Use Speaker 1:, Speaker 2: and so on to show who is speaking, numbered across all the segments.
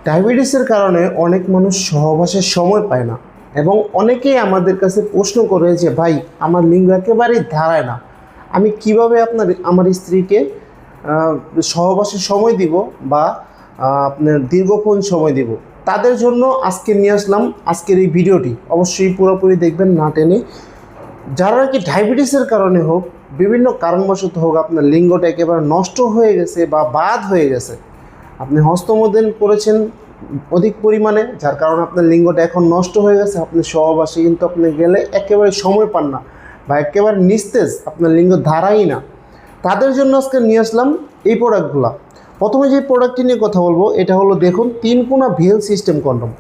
Speaker 1: ডায়াবেটিসের কারণে অনেক মানুষ সহবাসের সময় পায় না এবং অনেকেই আমাদের কাছে প্রশ্ন করে যে ভাই আমার লিঙ্গ একেবারেই ধারায় না, আমি কিভাবে আমার স্ত্রীকে সহবাসের সময় দিব বা আপনার দীর্ঘক্ষণ সময় দিব। তাদের জন্য আজকে নিয়ে আসলাম আজকের এই ভিডিওটি, অবশ্যই পুরোপুরি দেখবেন না টেনে। যারা কি ডায়াবেটিসের কারণে হোক, বিভিন্ন কারণবশত হোক, আপনার লিঙ্গটা একেবারে নষ্ট হয়ে গেছে বা বাদ হয়ে গেছে, আপনি হস্তমৈথুন করেছেন অধিক পরিমাণে, যার কারণে আপনার লিঙ্গটা এখন নষ্ট হয়ে গেছে, আপনি সহবাসে কিন্তু আপনি গেলে একেবারে সময় পান না বা একেবারে নিস্তেজ, আপনার লিঙ্গ ধারাই না, তাদের জন্য আজকে নিয়ে আসলাম এই প্রোডাক্টগুলো। প্রথমে যে প্রোডাক্টটি নিয়ে কথা বলবো এটা হলো, দেখুন, 3 কোণা ভেল সিস্টেম কন্ডম।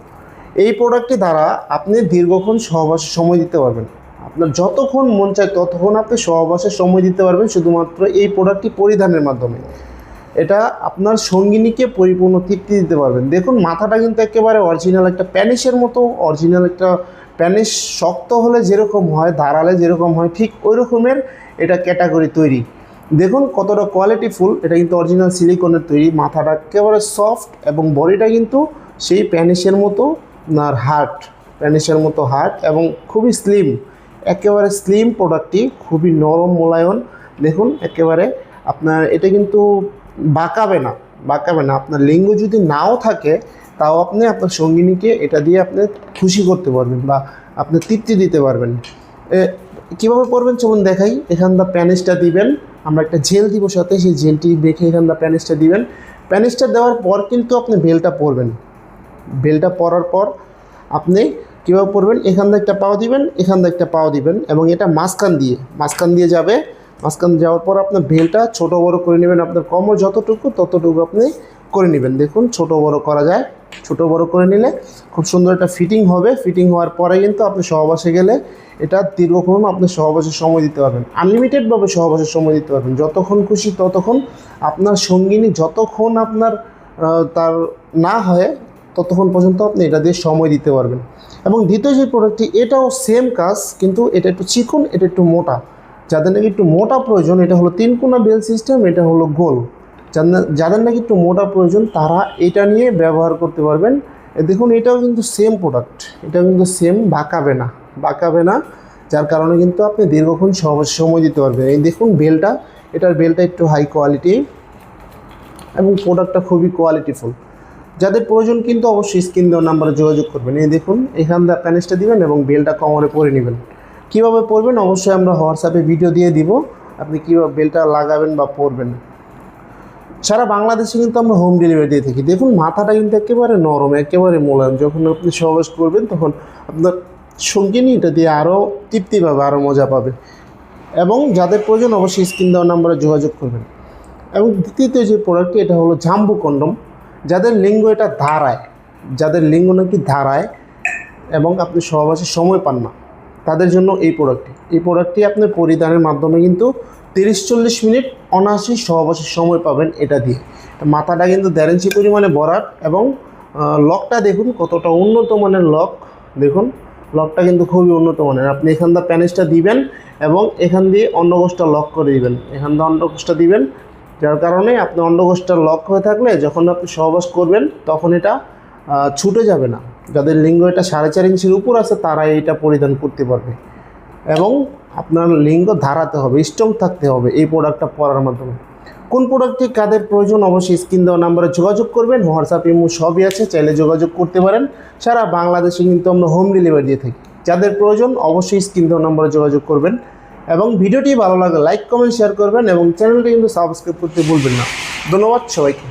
Speaker 1: এই প্রোডাক্টটি দ্বারা আপনি দীর্ঘক্ষণ সহবাসে সময় দিতে পারবেন। আপনার যতক্ষণ মন চায় ততক্ষণ আপনি সহবাসে সময় দিতে পারবেন শুধুমাত্র এই প্রোডাক্টটি পরিধানের মাধ্যমে। এটা আপনার সঙ্গিনীকে পরিপূর্ণ তৃপ্তি দিতে পারবেন। দেখুন, মাথাটা কিন্তু একেবারে অরিজিনাল একটা প্যানিসের মতো, অরিজিনাল একটা প্যানিস শক্ত হলে যেরকম হয়, ধারালে যেরকম হয়, ঠিক ওই রকমের এটা ক্যাটাগরি তৈরি। দেখুন কতটা কোয়ালিটিফুল, এটা কিন্তু অরিজিনাল সিলিকনের তৈরি। মাথাটা একেবারে সফট এবং বডিটা কিন্তু সেই প্যানিসের মতো, আর হার্ট প্যানিসের মতো হার্ট এবং খুবই স্লিম, একেবারে স্লিম প্রোডাক্টটি, খুবই নরম মোলায়ন। দেখুন একেবারে আপনার এটা কিন্তু বাঁকাবে না। আপনার লিঙ্গ যদি নাও থাকে তাও আপনি আপনার সঙ্গিনীকে এটা দিয়ে আপনি খুশি করতে পারবেন বা আপনি তৃপ্তি দিতে পারবেন। কীভাবে করবেন চলুন দেখাই। এখানটা প্যানিসটা দিবেন, আমরা একটা জেল দিব সাথে, সেই জেলটি দেখে এখানটা প্যানিসটা দিবেন। প্যানিসটা দেওয়ার পর কিন্তু আপনি বেলটা পরবেন। বেলটা পরার পর আপনি কীভাবে পরবেন, এখান থেকে একটা পাও দিবেন, এখান থেকে একটা পাও দিবেন এবং এটা মাঝখান দিয়ে যাবে। মাঝখান যাওয়ার পর আপনার বেলটা ছোট বড় করে নেবেন, আপনার কোমর যতটুকু ততটুকু আপনি করে নেবেন। দেখুন ছোট বড় করা যায়, ছোট বড় করে নিলে খুব সুন্দর একটা ফিটিং হবে। ফিটিং হওয়ার পরে কিন্তু আপনি সহবাসে গেলে এটা দীর্ঘক্ষণ আপনি সহবাসের সময় দিতে পারবেন, আনলিমিটেডভাবে সহবাসের সময় দিতে পারবেন। যতক্ষণ খুশি ততক্ষণ আপনার সঙ্গিনী যতক্ষণ আপনার তার না হয় ততক্ষণ পর্যন্ত আপনি এটা দিয়ে সময় দিতে পারবেন। এবং দ্বিতীয় যে প্রোডাক্টটি, এটাও সেম কাজ, কিন্তু এটা একটু চিকন, এটা একটু মোটা। যাদের নাকি একটু মোটা প্রয়োজন, এটা হলো 3 কোণা বেল সিস্টেম, এটা হলো গোল। যাদের নাকি একটু মোটা প্রয়োজন তারা এটা নিয়ে ব্যবহার করতে পারবেন। দেখুন এটাও কিন্তু সেম প্রোডাক্ট, এটাও কিন্তু সেম, বাঁকাবে না, যার কারণে কিন্তু আপনি দীর্ঘক্ষণ সময় দিতে পারবেন। এই দেখুন বেলটা, এটার বেলটা একটু হাই কোয়ালিটি এবং প্রোডাক্টটা খুবই কোয়ালিটিফুল। যাদের প্রয়োজন কিন্তু অবশ্যই স্ক্রিন দেওয়া নাম্বারে যোগাযোগ করবেন। এই দেখুন এখান থেকে প্যানিসটা দিবেন এবং বেলটা কোমরে পরে নেবেন। কীভাবে পরবেন অবশ্যই আমরা হোয়াটসঅ্যাপে ভিডিও দিয়ে দিব, আপনি কীভাবে বেলটা লাগাবেন বা পরবেন। সারা বাংলাদেশে কিন্তু আমরা হোম ডেলিভারি দিয়ে থাকি। দেখুন মাথাটা কিন্তু একেবারে নরম, একেবারে মোলায়েম। যখন আপনি সহবাস করবেন তখন আপনার সঙ্গিনী এটা দিয়ে আরও তৃপ্তি পাবে, আরও মজা পাবে। এবং যাদের প্রয়োজন অবশ্যই স্ক্রিন দেওয়া নাম্বারে যোগাযোগ করবেন। এবং দ্বিতীয় যে প্রোডাক্টটি, এটা হলো জাম্বো কন্ডম। যাদের লিঙ্গ এটা ধারায়, যাদের লিঙ্গ নাকি ধারায় এবং আপনি সহবাসের সময় পান না, তাদের জন্য এই প্রোডাক্টটি আপনি পরিধানের মাধ্যমে কিন্তু 30-40 মিনিট অনায়াসে সহবাসের সময় পাবেন এটা দিয়ে। মাথাটা কিন্তু 1.5 ইঞ্চি পরিমাণে বরাট এবং লকটা দেখুন কতটা উন্নত মানের লক। দেখুন লকটা কিন্তু খুবই উন্নত মানের। আপনি এখান দিয়ে প্যানিসটা দিবেন এবং এখান দিয়ে অন্ডকোষটা লক করে দিবেন, এখান দিয়ে অন্ডকোষটা দিবেন, যার কারণে আপনি অন্ডকোষটা লক হয়ে থাকলে যখন আপনি সহবাস করবেন তখন এটা ছুটে যাবে না। যাদের লিঙ্গ এটা 4.5 ইঞ্চির উপর আছে তারা এটা পরিধান করতে পারবে। এবং আপনার লিঙ্গ ধারাতে হবে, স্ট্রং থাকতে হবে এই প্রোডাক্টটা পরার মাধ্যমে। কোন প্রোডাক্টটি কাদের প্রয়োজন অবশ্যই স্ক্রিন দেওয়া নাম্বারে যোগাযোগ করবেন। হোয়াটসঅ্যাপ, ইমো সবই আছে, চাইলে যোগাযোগ করতে পারেন। সারা বাংলাদেশে কিন্তু আমরা হোম ডেলিভারি দিয়ে থাকি। যাদের প্রয়োজন অবশ্যই স্ক্রিন দেওয়া নাম্বারে যোগাযোগ করবেন। এবং ভিডিওটি ভালো লাগে লাইক, কমেন্ট, শেয়ার করবেন এবং চ্যানেলটি কিন্তু সাবস্ক্রাইব করতে ভুলবেন না। ধন্যবাদ সবাইকে।